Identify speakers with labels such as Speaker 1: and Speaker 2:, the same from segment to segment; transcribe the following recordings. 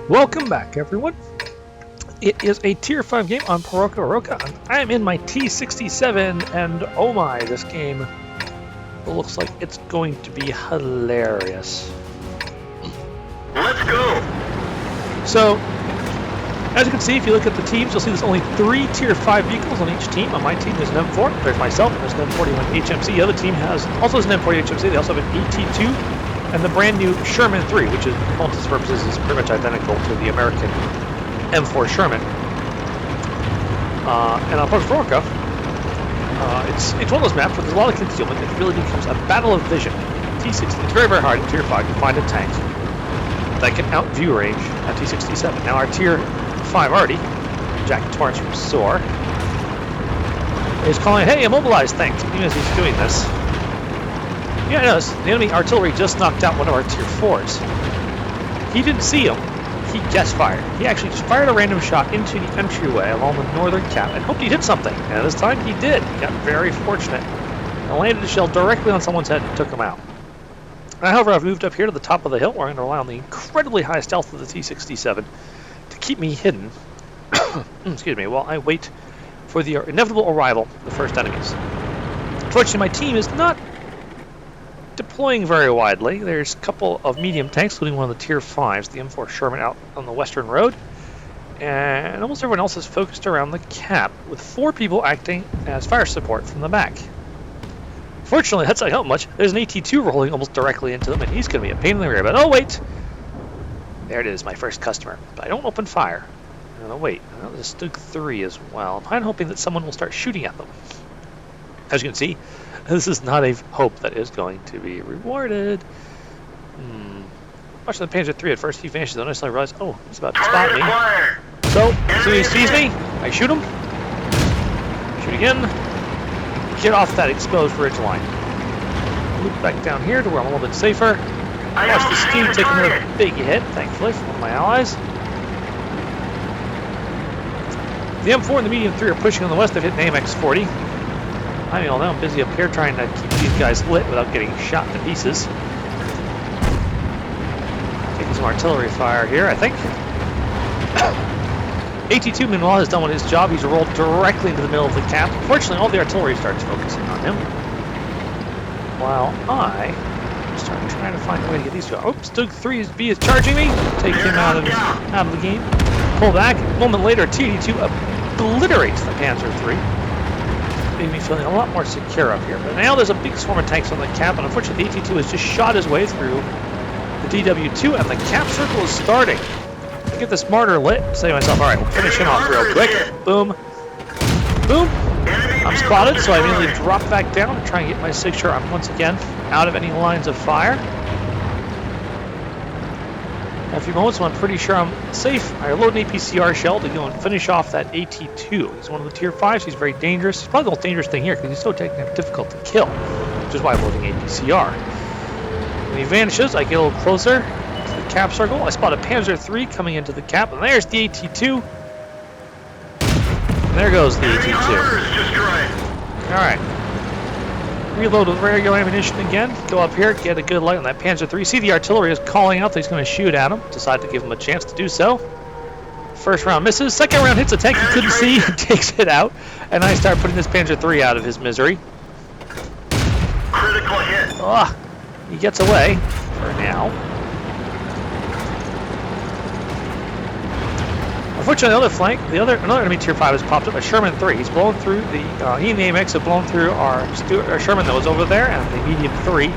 Speaker 1: Welcome back, everyone. It is a Tier 5 game on Parroka Roka. I am in my T67, and oh my, this game looks like it's going to be hilarious.
Speaker 2: Let's go!
Speaker 1: So, as you can see, if you look at the teams, you'll see there's only 3 Tier 5 vehicles on each team. On my team, there's an M4, there's myself, and there's an M41 HMC. The other team also has an M40 HMC. They also have an AT2 and the brand new Sherman 3, which is, for all intents and purposes, is pretty much identical to the American M4 Sherman. And on Parroka, it's one of those maps where there's a lot of concealment. It really becomes a battle of vision. T60, it's very, very hard in Tier 5 to find a tank that can out-view range at T67. Now our Tier 5 Artie, Jack Torrance from SOAR, is calling, hey, immobilize things, even as he's doing this. Yeah, notice, the enemy artillery just knocked out one of our Tier 4s. He didn't see him. He guess fired. He actually just fired a random shot into the entryway along the northern cap and hoped he hit something. And this time he did. He got very fortunate and landed a shell directly on someone's head and took him out. Now, however, I've moved up here to the top of the hill where I'm going to rely on the incredibly high stealth of the T67 to keep me hidden. Excuse me, while I wait for the inevitable arrival of the first enemies. Unfortunately, my team is not deploying very widely. There's a couple of medium tanks, including one of the Tier 5s, the M4 Sherman out on the western road. And almost everyone else is focused around the cap, with 4 people acting as fire support from the back. Fortunately, that's not helping much. There's an AT2 rolling almost directly into them, and he's going to be a pain in the rear. But oh, wait! There it is, my first customer. But I don't open fire. Oh, wait. Oh, there's a Stug 3 as well. I'm hoping that someone will start shooting at them. As you can see, this is not a hope that is going to be rewarded. Watching the Panzer 3 at first, he vanishes, then I suddenly realize, oh, he's about to spot me. So, as soon as he sees me, I shoot him. Shoot again. Get off that exposed ridge line. Loop back down here to where I'm a little bit safer. Watch the steam take another big hit, thankfully, from one of my allies. The M4 and the medium 3 are pushing on the west. They've hit an AMX-40. I mean, although I'm busy up here trying to keep these guys lit without getting shot to pieces. Taking some artillery fire here, I think. AT2, meanwhile, has done his job. He's rolled directly into the middle of the cap. Fortunately, all the artillery starts focusing on him. While I start trying to find a way to get these two. Oops, Stug 3B is charging me. Take him out of the game. Pull back. A moment later, TD2 obliterates the Panzer 3. Made me feeling a lot more secure up here. But now there's a big swarm of tanks on the cap, and unfortunately the AT2 has just shot his way through the DW2, and the cap circle is starting. I get this martyr lit, say to myself, alright, we'll finish him off real quick. Boom. Boom. I'm spotted, so I immediately drop back down and try and get my signature. I'm once again out of any lines of fire. In a few moments, when I'm pretty sure I'm safe, I load an APCR shell to go and finish off that AT2. He's one of the Tier 5s. He's very dangerous. He's probably the most dangerous thing here because he's so difficult to kill, which is why I'm loading APCR. When he vanishes, I get a little closer to the cap circle. I spot a Panzer 3 coming into the cap, and there's the AT2. And there goes the AT2. Alright. Reload with regular ammunition again. Go up here, get a good light on that Panzer 3. See the artillery is calling out that he's going to shoot at him. Decide to give him a chance to do so. First round misses. Second round hits a tank he couldn't see. Takes it out. And I start putting this Panzer 3 out of his misery.
Speaker 2: Critical hit.
Speaker 1: Ugh. He gets away for now. Unfortunately, the other flank, another enemy Tier 5 has popped up, a Sherman 3. He's blown through the, he and the AMX have blown through our Sherman that was over there, and the medium 3.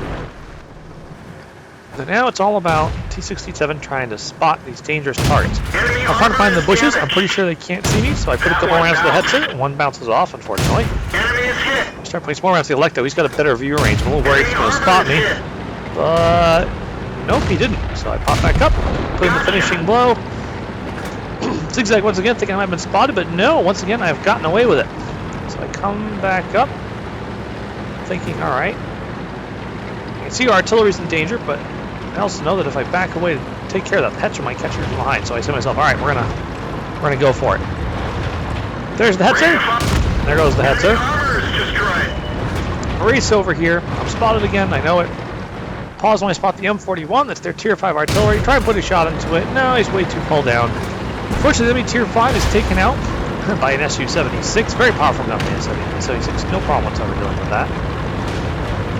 Speaker 1: So now it's all about T67 trying to spot these dangerous targets. I'm trying to find the bushes. I'm pretty sure they can't see me, so I put a couple rounds to the Hetzer, and one bounces off, unfortunately. I start putting some more rounds to the Electo. He's got a better view range. I'm a little worried he's going to spot me. But nope, he didn't. So I pop back up, put in the finishing blow. Zigzag once again, thinking I might have been spotted, but no, once again I've gotten away with it. So I come back up, thinking, alright. I can see our artillery's in danger, but I also know that if I back away to take care of that, the Hetzer might catch me from behind. So I say to myself, alright, we're gonna go for it. There's the Hetzer. There goes the Hetzer. Race over here. I'm spotted again, I know it. pause when I spot the M41. That's their Tier 5 artillery. Try and put a shot into it. No, he's way too pulled down. Unfortunately, the enemy Tier 5 is taken out by an Su-76. Very powerful gun, man. Su-76. No problem whatsoever dealing with that.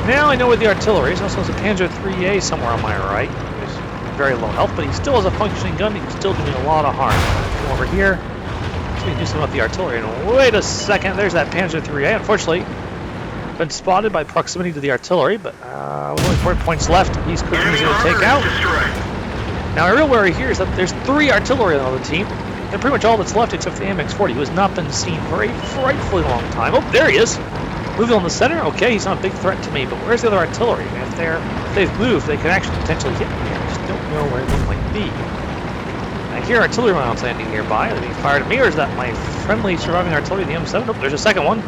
Speaker 1: Now I know where the artillery is. Also has a Panzer III-A somewhere on my right. He's very low health, but he still has a functioning gun. He's still doing a lot of harm. Come over here. So we can do something with the artillery. And wait a second. There's that Panzer III-A. Unfortunately, been spotted by proximity to the artillery, but with only 4 points left, he's quick and easy to take out. Now, my real worry here is that there's 3 artillery on the team, and pretty much all that's left except for the AMX-40, who has not been seen for a frightfully long time. Oh, there he is! Moving on the center. Okay, he's not a big threat to me, but where's the other artillery? If they've moved, they can actually potentially hit me. I just don't know where they might be. I hear artillery rounds landing nearby. Are they being fired at me, or is that my friendly surviving artillery, the M7? Nope, there's a second one.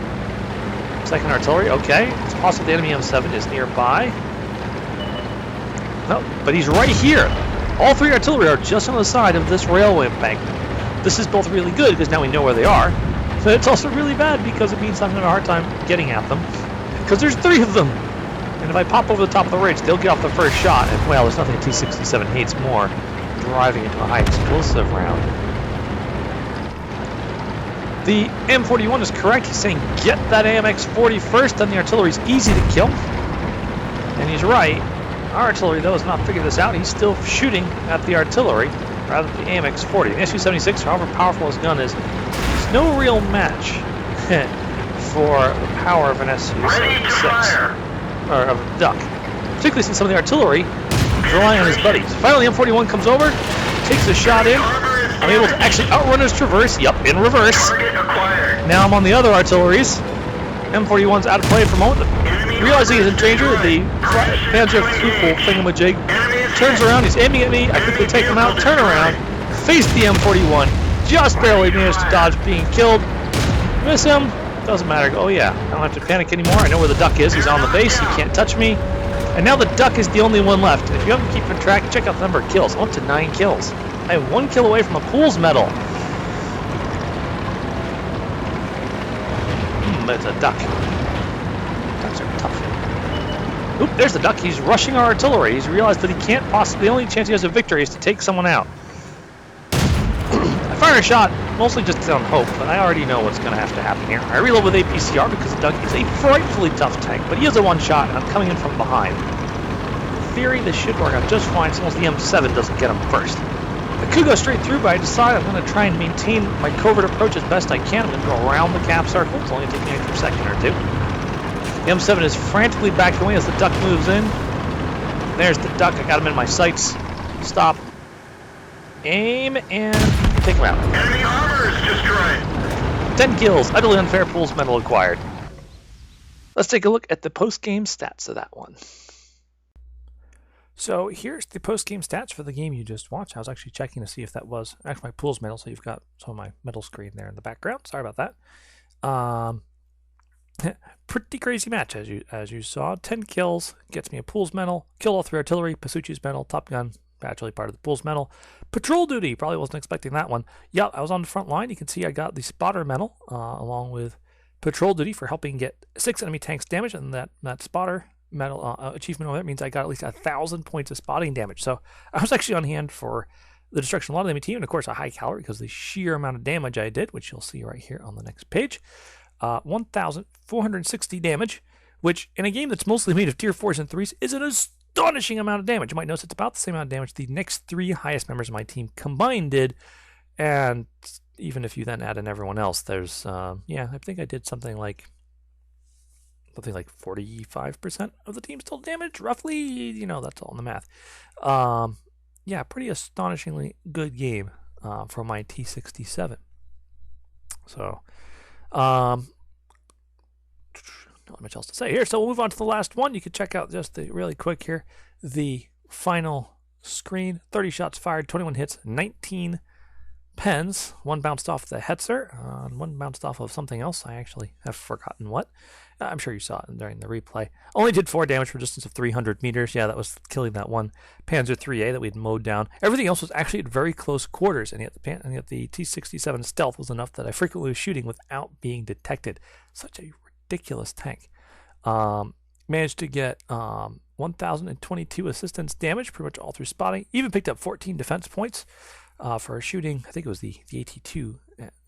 Speaker 1: Second artillery, okay. It's possible the enemy M7 is nearby. No, but he's right here. All 3 artillery are just on the side of this railway embankment. This is both really good because now we know where they are, but it's also really bad because it means I'm having a hard time getting at them because there's 3 of them. And if I pop over the top of the ridge, they'll get off the first shot, and well, there's nothing a T67 hates more, driving into a high explosive round. The M41 is correct. He's saying get that AMX-40 first, then the artillery's easy to kill. And he's right. Our artillery, though, has not figured this out. He's still shooting at the artillery rather than the AMX-40. The Su-76, however powerful his gun is no real match for the power of an Su-76 or of a duck. Particularly since some of the artillery is relying on his buddies. Finally, the M41 comes over, takes a shot in. I'm able to actually outrun his traverse. Yup, in reverse. Now I'm on the other artilleries. M41's out of play for a moment. Realizing he's in danger, the Panzer II thingamajig turns around. He's aiming at me. I quickly take him out, turn around, face the M41. Just barely managed to dodge being killed. Miss him. Doesn't matter. Oh yeah, I don't have to panic anymore. I know where the duck is. He's on the base. He can't touch me. And now the duck is the only one left. If you haven't keeping track, check out the number of kills. I'm up to 9 kills. I have 1 kill away from a Pool's medal. It's a duck. Ducks are tough. Oop, there's the duck. He's rushing our artillery. He's realized that he can't possibly, the only chance he has of victory is to take someone out. I fire a shot, mostly just on hope, but I already know what's going to have to happen here. I reload with APCR because the duck is a frightfully tough tank, but he is a one-shot, and I'm coming in from behind. In theory, this should work out just fine, as long as the M7 doesn't get him first. I could go straight through, but I decide I'm going to try and maintain my covert approach as best I can. I'm going to go around the cap circle. It's only taking me a second or 2. The M7 is frantically backing away as the duck moves in. There's the duck. I got him in my sights. Stop. Aim and take him out.
Speaker 2: Enemy armor is destroyed.
Speaker 1: 10 kills. Utterly unfair. Pool's medal acquired. Let's take a look at the post-game stats of that one. So here's the post-game stats for the game you just watched. I was actually checking to see if that was actually my Pool's medal, so you've got some of my medal screen there in the background. Sorry about that. Pretty crazy match, as you saw. 10 kills gets me a Pool's medal. Killed all 3 artillery. Paschucci's medal. Top gun, actually part of the Pool's medal. Patrol duty. Probably wasn't expecting that one. Yeah, I was on the front line. You can see I got the spotter medal along with patrol duty for helping get 6 enemy tanks damaged, and that spotter medal achievement over there means I got at least 1,000 points of spotting damage. So I was actually on hand for the destruction of a lot of the enemy team, and of course a high calorie because the sheer amount of damage I did, which you'll see right here on the next page. 1,460 damage, which in a game that's mostly made of tier 4s and 3s is an astonishing amount of damage. You might notice it's about the same amount of damage the next 3 highest members of my team combined did, and even if you then add in everyone else, there's yeah, I think I did something like 45% of the team still damaged, roughly. You know, that's all in the math. Yeah, pretty astonishingly good game for my T67. So, not much else to say here. So we'll move on to the last one. You can check out just the really quick here, the final screen. 30 shots fired, 21 hits, 19 pens. 1 bounced off the Hetzer, 1 bounced off of something else. I actually have forgotten what. I'm sure you saw it during the replay. Only did 4 damage for a distance of 300 meters. Yeah, that was killing that one Panzer III-A that we'd mowed down. Everything else was actually at very close quarters, and yet the T67 stealth was enough that I frequently was shooting without being detected. Such a ridiculous tank. Managed to get
Speaker 3: 1,022 assistance damage, pretty much all through spotting. Even picked up 14 defense points for shooting. I think it was the AT-2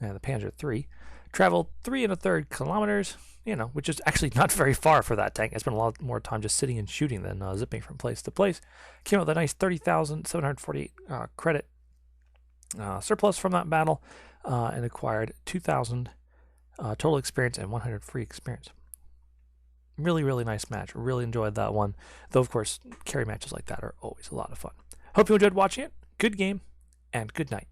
Speaker 3: and the Panzer III. Traveled 3 1/3 kilometers, which is actually not very far for that tank. I spent a lot more time just sitting and shooting than zipping from place to place. Came out with a nice 30,748 credit surplus from that battle, and acquired 2,000 total experience and 100 free experience. Really, really nice match. Really enjoyed that one. Though, of course, carry matches like that are always a lot of fun. Hope you enjoyed watching it. Good game, and good night.